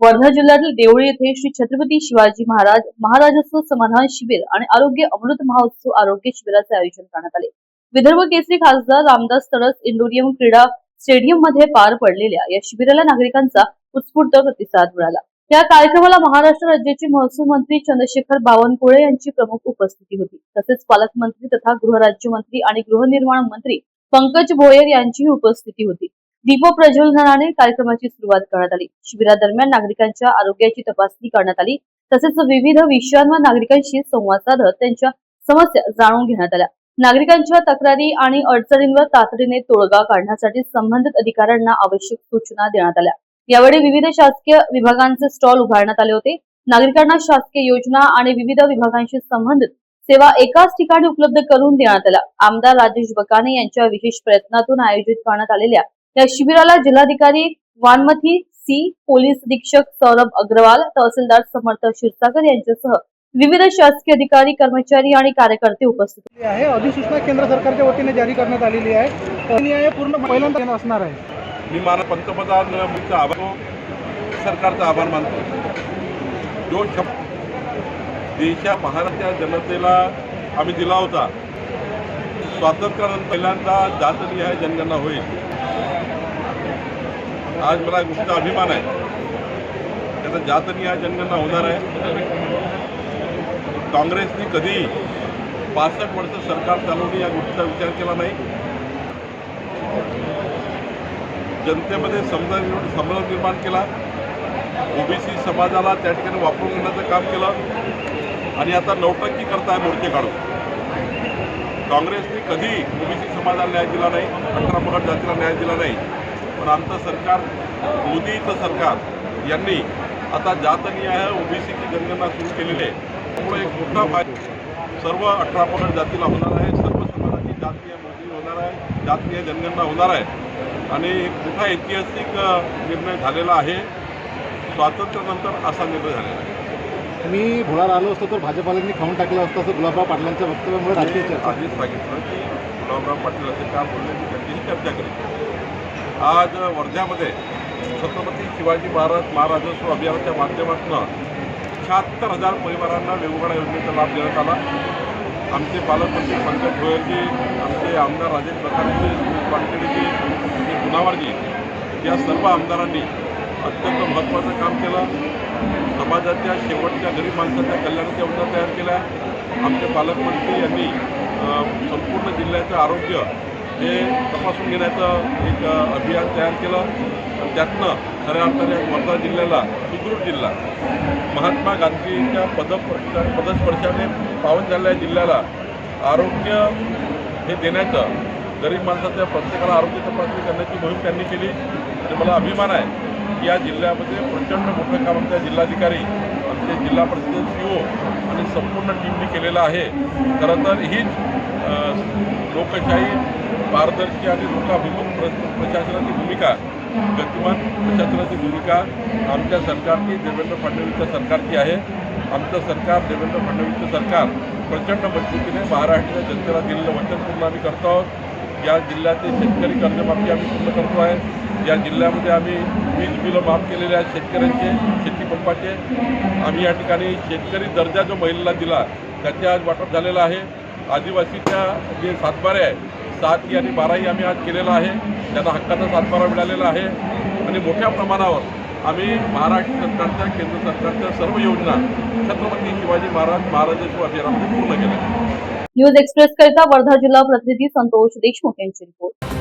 वर्धा जिल्ह्यातील देवळी येथे श्री छत्रपती शिवाजी महाराज महाराजस्व समाधान शिबिर आणि आरोग्य अमृत महोत्सव आरोग्य शिबिराचे आयोजन करण्यात आले। विदर्भ केसरी खासदार रामदास तडस इंडोरियम क्रीडा स्टेडियम मध्ये पार पडलेल्या या शिबिराला नागरिकांचा उत्स्फूर्त प्रतिसाद मिळाला। या कार्यक्रमाला महाराष्ट्र राज्याचे महसूल मंत्री चंद्रशेखर बावनकुळे यांची प्रमुख उपस्थिती होती। तसेच पालकमंत्री तथा गृहराज्यमंत्री आणि गृहनिर्माण मंत्री पंकज भोयर यांचीही उपस्थिती होती। दीप प्रज्वलनाने कार्यक्रमाची सुरुवात करण्यात आली। शिबिरादरम्यान नागरिकांच्या आरोग्याची तपासणी करण्यात आली। तसेच विविध विषयांवर नागरिकांशी संवाद साधत त्यांच्या समस्या जाणून घेण्यात आल्या। नागरिकांच्या तक्रारी आणि अडचणींवर तातडीने तोडगा काढण्यासाठी संबंधित अधिकाऱ्यांना आवश्यक सूचना देण्यात आल्या। यावेळी विविध शासकीय विभागांचे स्टॉल उभारण्यात आले होते। नागरिकांना शासकीय योजना आणि विविध विभागांशी संबंधित सेवा एकाच ठिकाणी उपलब्ध करून देण्यात आल्या। आमदार राजेश बकाने यांच्या विशेष प्रयत्नातून आयोजित करण्यात आलेल्या या शिबिराला जिल्हाधिकारी वानमथी सी, पोलीस अधीक्षक सौरभ अग्रवाल, तहसीलदार समर्थ क्षीरसागर यांच्यासह विविध शासकीय अधिकारी, कर्मचारी आणि कार्यकर्ते उपस्थित आहे। अधिसूचना केंद्र सरकारच्या वतीने जारी करण्यात आलेली आहे। पूर्ण पहिल्यांदा असणार आहे। मी माननीय पंतप्रधान मोदींचा आभार, सरकारचा आभार मानतो। जो देशा महाराष्ट्र जनतेला आम्ही दिला होता, स्वातंत्र्यानंतर पहिल्यांदा जातनिहाय जनगणना होईल। आज मला गोष्ट अभिमान आहे, त्याचा जातनिहाय जनगणना होणार आहे। काँग्रेसने कधी 65 वर्ष सरकार चालवली या गोष्टीचा विचार केला नाही। जनतेमध्ये समज निर्माण केला, ओबीसी समाजाला त्या ठिकाणी वापरून घेण्याचं काम केलं आणि आता नौटंकी करताय मोर्चे काढून। काँग्रेसने कधी ओबीसी समाजाला न्याय दिला नाही, 18 पगड जातीला न्याय दिला नाही। पण आमचं सरकार, मोदीचं सरकार यांनी आता जातनिहाय ओबीसीची जनगणना सुरू केलेली आहे। त्यामुळे एक मोठा फायदा सर्व 18 पगड जातीला होणार आहे, सर्व समाजाची जातीय मोदी होणार आहे, जातीय जनगणना होणार आहे आणि एक मोठा ऐतिहासिक निर्णय झालेला आहे। स्वातंत्र्यानंतर असा निर्णय झालेला आहे। मी भोळा आलो असतो तर भाजपालांनी खाऊन टाकलं असतं असं गुलाबराव पाटलांच्या वक्तव्यामुळे राजकीय चर्चा आधीच सांगितलं की गुलाबराव पाटील असे का बोलले मी त्यांचीही चर्चा करेन। आज वर्ध्यामध्ये छत्रपती शिवाजी महाराजस्व अभियानाच्या माध्यमातून 76,000 परिवारांना वेगवेगळ्या योजनेचा लाभ देण्यात आला। आमचे पालकमंत्री पंकज भोयरजी, आमचे आमदार राजेश बकानेजी, पाटकेडीजी, गुणावरजी या सर्व आमदारांनी अत्यंत महत्त्वाचं काम केलं। समाजाच्या शेवटच्या गरीब माणसाच्या कल्याणाच्या योजना तयार केल्या। आमचे पालकमंत्री यांनी संपूर्ण जिल्ह्याचं आरोग्य हे तपासून घेण्याचं एक अभियान तयार केलं आणि त्यातनं खऱ्या अर्थाने वर्धा जिल्ह्याला सुदृढ जिल्हा, महात्मा गांधींच्या पदस्पर्शाने पावन झालेल्या जिल्ह्याला आरोग्य हे देण्याचं, गरीब माणसाच्या प्रत्येकाला आरोग्य तपासणी करण्याची मोहीम त्यांनी केली आणि मला अभिमान आहे की या जिल्ह्यामध्ये प्रचंड मोठं काम आमच्या जिल्हाधिकारी, आमचे जिल्हा परिषद CO आणि संपूर्ण टीमने केलेलं आहे। खरं तर हीच लोकशाही, पारदर्शी आणि लोकाभिमुख प्रशासनाची भूमिका, गतिमान प्रशासनाची भूमिका आमच्या सरकारची, देवेंद्र फडणवीसच्या सरकारची आहे। आमचं सरकार, देवेंद्र फडणवीसचं सरकार प्रचंड मजबूतीने महाराष्ट्राच्या जनतेला दिलेलं वचन पूर्ण आम्ही करतो आहोत। या जिल्ह्याचे शेतकरी कर्जमाफी आम्ही पूर्ण करतो आहे। या जिल्ह्यामध्ये आम्ही वीज बिलं माफ केलेले आहेत शेतकऱ्यांचे, शेतीपंपाचे। आम्ही या ठिकाणी शेतकरी दर्जा जो महिलेला दिला त्याचे आज वाटप झालेलं आहे। आदिवासीच्या जे सातबारे आहे, 7 आणि 12 आम्ही आज केलेला आहे, त्यांना हक्काचा सातबारा मिळालेला आहे आणि मोठ्या प्रमाणावर आम्ही महाराष्ट्र सरकारच्या, केंद्र सरकारच्या सर्व योजना छत्रपती शिवाजी महाराजस्व अभियानामध्ये पूर्ण केल्या। न्यूज एक्सप्रेस करिता वर्धा जिल्हा प्रतिनिधी संतोष देशमुख यांची रिपोर्ट।